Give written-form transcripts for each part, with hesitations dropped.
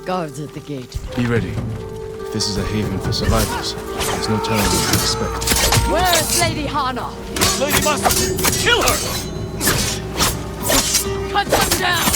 Guards at the gate. Be ready. If this is a haven for survivors, there's no telling what to expect. Where's Lady Hana? Lady Masako! Kill her! Cut them down!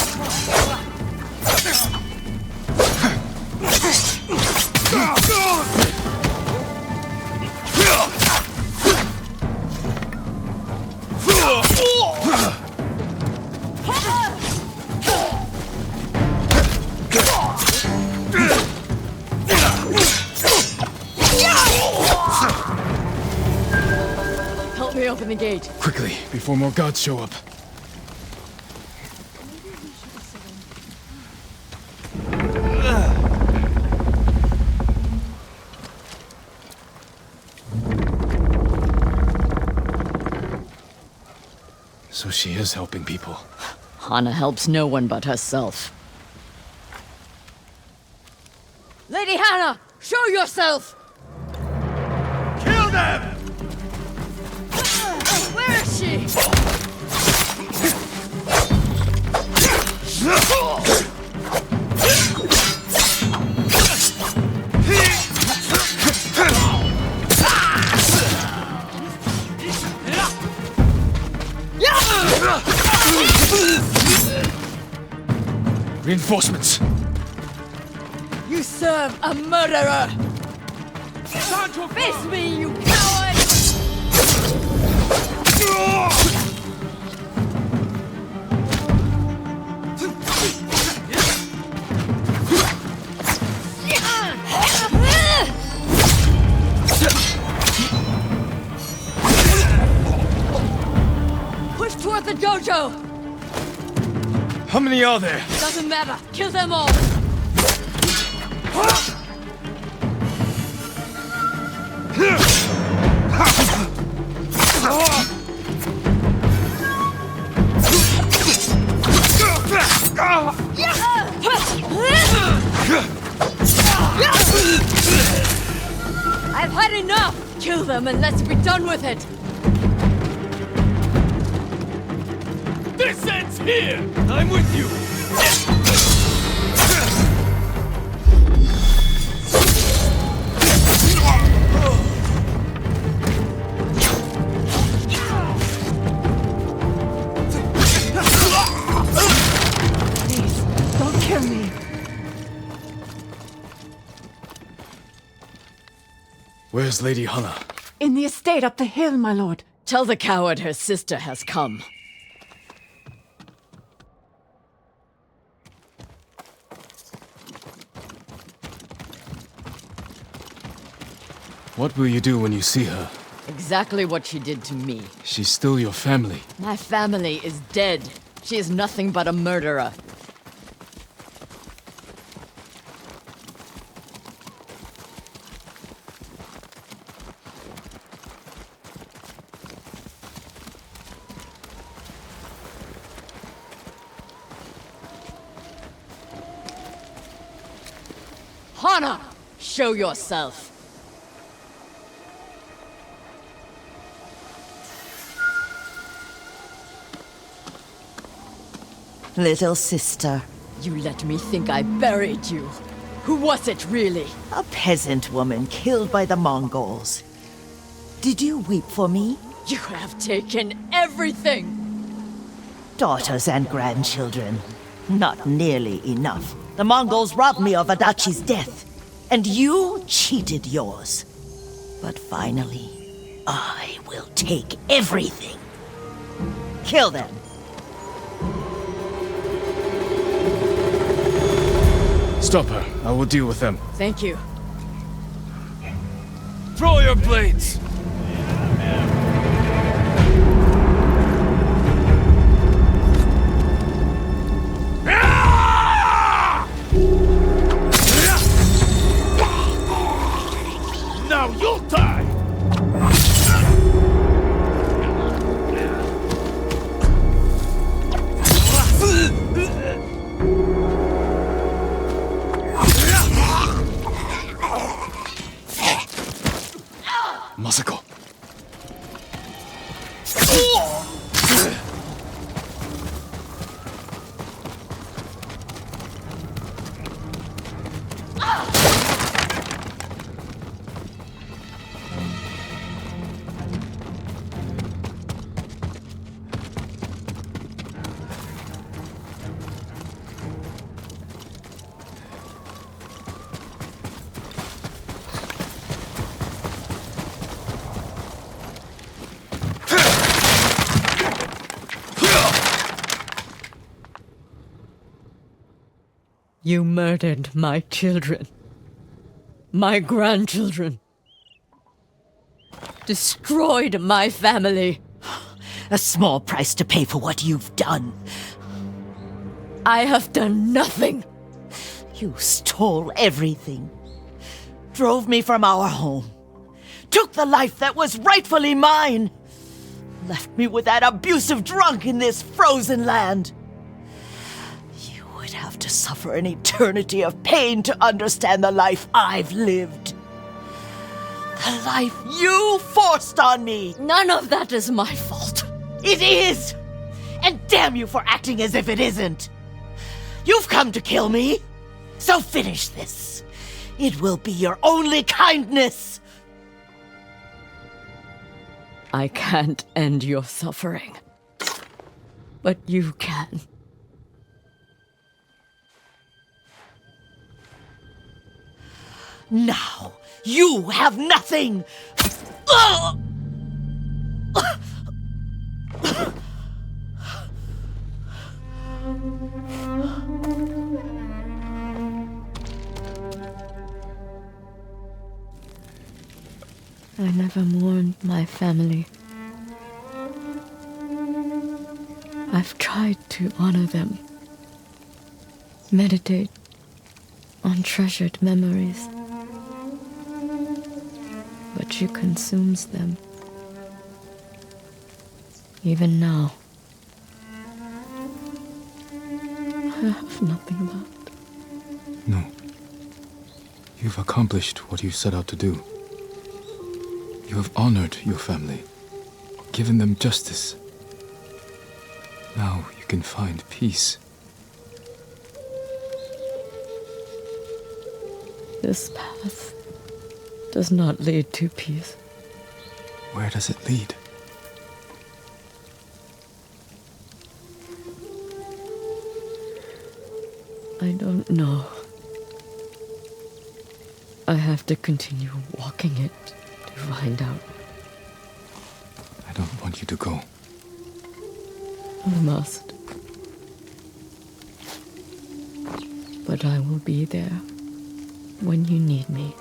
Help me open the gate. Quickly, before more gods show up. So she is helping people. Hana helps no one but herself. Lady Hana, show yourself! Kill them! Where is she? Reinforcements! You serve a murderer! Face me, you coward! Push toward the dojo! How many are there? Doesn't matter. Kill them all. I've had enough. Kill them and let's be done with it. This ends here! I'm with you! Please, don't kill me. Where's Lady Hana? In the estate up the hill, my lord. Tell the coward her sister has come. What will you do when you see her? Exactly what she did to me. She's still your family. My family is dead. She is nothing but a murderer. Hana, show yourself. Little sister, You let me think I buried you. Who was it, really? a peasant woman killed by the Mongols. Did you weep for me? You have taken everything! Daughters and grandchildren. Not nearly enough. The Mongols robbed me of Adachi's death, and you cheated yours. But finally, I will take everything. Kill them. Stop her. I will deal with them. Thank you. Throw your blades! Now you'll die! Masako. You murdered my children. My grandchildren. Destroyed my family. A small price to pay for what you've done. I have done nothing. You stole everything. Drove me from our home. Took the life that was rightfully mine. Left me with that abusive drunk in this frozen land. You would have to suffer an eternity of pain to understand the life I've lived. The life you forced on me. None of that is my fault. It is! And damn you for acting as if it isn't. You've come to kill me, so finish this. It will be your only kindness. I can't end your suffering. But you can. Now, you have nothing! Ugh! I never mourned my family. I've tried to honor them, meditate on treasured memories, but she consumes them. Even now, I have nothing left. No. You've accomplished what you set out to do. You have honored your family, given them justice. Now you can find peace. This path does not lead to peace. Where does it lead? I don't know. I have to continue walking it to find out. I don't want you to go. I must. But I will be there when you need me.